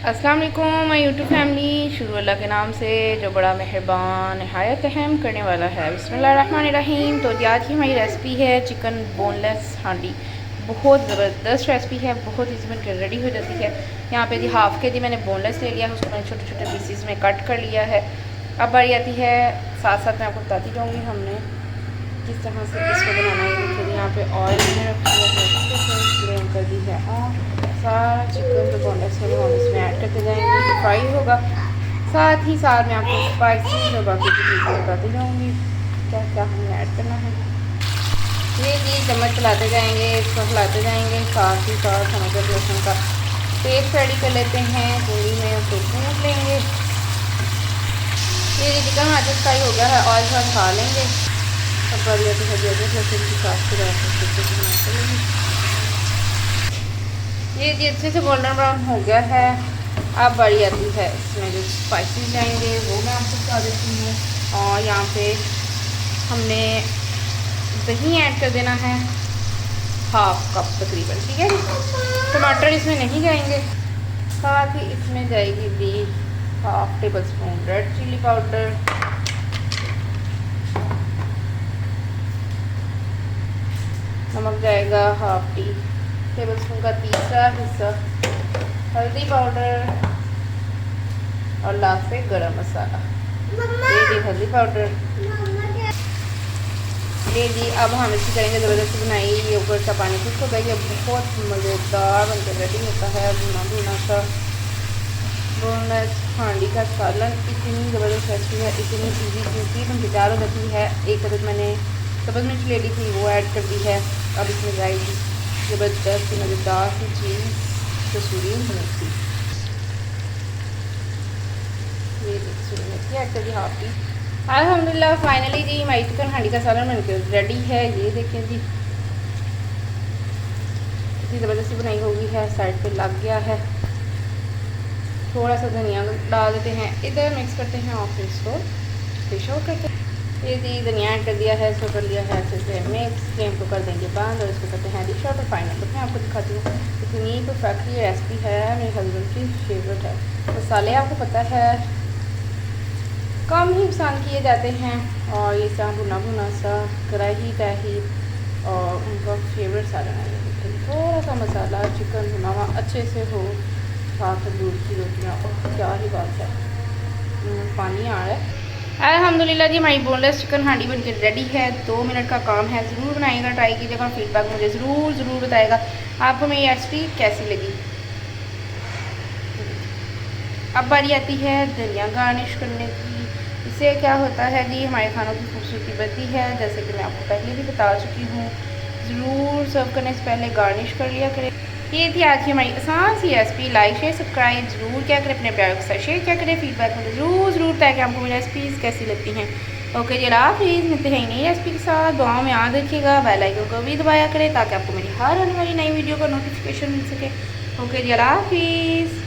अस्सलाम वालेकुम my YouTube family. शुरू अल्लाह के नाम से जो बड़ा मेहरबान नहायत रहम करने वाला है। बिस्मिल्लाहिर्रहमानिर्रहीम। तो आज की हमारी रेसिपी है चिकन बोनलेस हांडी। बहुत ज़बरदस्त रेसिपी है, बहुत ईजी बनकर रेडी हो जाती है। यहाँ पे जी हाफ़ के जी मैंने बोनलेस ले लिया है, उसको मैंने छोटे छोटे पीसीज में कट कर लिया है। अब बारी आती है, साथ साथ मैं आपको बताती जाऊँगी हमने किस तरह से इसको बनाना है। देखिए यहाँ पे ऑयल मैंने रखा है, फ्लेम कर दी है और सारा चिकन जो बोनलेस है वो हम इसमें ऐड करते जाएंगे तो फ्राई होगा। साथ ही साथ मैं आपको स्पाइसी और बाकी की चीज़ें बताती जाऊँगी क्या क्या हमें ऐड करना है। ये जी चम्मच चलाते जाएंगे, इसको हिलाते जाएंगे। साथ ही साथ हम अदरक लहसुन का पेस्ट रेडी कर लेते हैं पूरी में, उसको भून लेंगे। ये चिकन हमारा फ्राई हो गया है, ऑयल थोड़ा खा लेंगे। अब बारी आती है अदरक लहसुन की साथ लेंगे। ये जी अच्छे से गोल्डन ब्राउन हो गया है। अब बारी आती है इसमें जो स्पाइसेस जाएंगे वो मैं आपको बता देती हूँ। और यहाँ पे हमने दही ऐड कर देना है, हाफ कप तकरीबन, ठीक है। टमाटर इसमें नहीं जाएंगे। साथ ही इसमें जाएगी भी half tablespoon red chilli powder, नमक जाएगा हाफ टी टेबल स्पून का तीसरा हिस्सा, हल्दी पाउडर और लास्ट से गरम मसाला। ये जी हल्दी पाउडर। ये जी अब हम इसकी करेंगे ज़बरदस्ती बनाई ये ऊपर का पानी खुश्क हो गया। बहुत मज़ेदार बनकर रेडी होता है भुना भुना सा बोनलेस हांडी का सालन। इतनी ज़बरदस्त रेसिपी है, इतनी ईजी क्योंकि एकदम तैयार हो जाती है। एक अदद मैंने सब्ज़ मिर्च ले ली थी, वो ऐड कर दी है। अब इसमें जाएगी ज़बरदस्त मज़ेदार सी चीज़ कसूरी मेथी। ये कसूरी मेथी ऐड कर दी हाफ टी। अल्हम्दुलिल्लाह फाइनली जी हमारी चिकन हांडी का सालन बनकर रेडी है। ये देखें जी इतनी ज़बरदस्ती बनाई होगी है, साइड पे लग गया है। थोड़ा सा धनिया डाल देते हैं, इधर मिक्स करते हैं और फिर इसको डिश आउट करते हैं। ये जी धनिया ऐड कर दिया है, इसको कर लिया है अच्छे से मिक्स। फ्लेम को कर देंगे बंद और इसको करते हैं डिश आउट। और फाइनल तो मैं आपको दिखाती हूँ इतनी परफेक्ट ये रेसिपी है, मेरे हस्बैंड की फेवरेट है। मसाले आपको पता है कम ही पसंद किए जाते हैं और ये सा भुना भुना सा कढ़ाई टाइप और उनका फेवरेट सालन है। थोड़ा सा मसाला चिकन भुना हुआ अच्छे से हो, साथ दूध की रोटियाँ, और क्या ही बात है। पानी आ रहा है। अल्हम्दुलिल्लाह जी हमारी बोनलेस चिकन हांडी बनकर रेडी है। 2 मिनट का काम है, ज़रूर बनाइएगा, ट्राई कीजिएगा। फीडबैक मुझे ज़रूर बताएगा आपको मेरी रेसिपी कैसी लगी। अब बारी आती है धनिया गार्निश करने की। इससे क्या होता है जी हमारे खानों की खूबसूरती बढ़ती है, जैसे कि मैं आपको पहले भी बता चुकी हूँ। ज़रूर सर्व करने से पहले गार्निश कर लिया करें। ये थी आज की हमारी आसान सी रेसिपी। लाइक शेयर सब्सक्राइब ज़रूर क्या करें, अपने प्यारों के साथ शेयर क्या करें। फीडबैक मुझे ज़रूर ताकि आपको मेरी रेसिपीज़ कैसी लगती हैं। ओके जी, अल्लाह हाफिज़। मिलते हैं नई रेसिपी के साथ। दुआओं में याद रखिएगा, बेल आइकन को भी दबाया करें ताकि आपको मेरी हर आने वाली नई वीडियो का नोटिफिकेशन मिल सके। ओके जी, अल्लाह हाफिज़।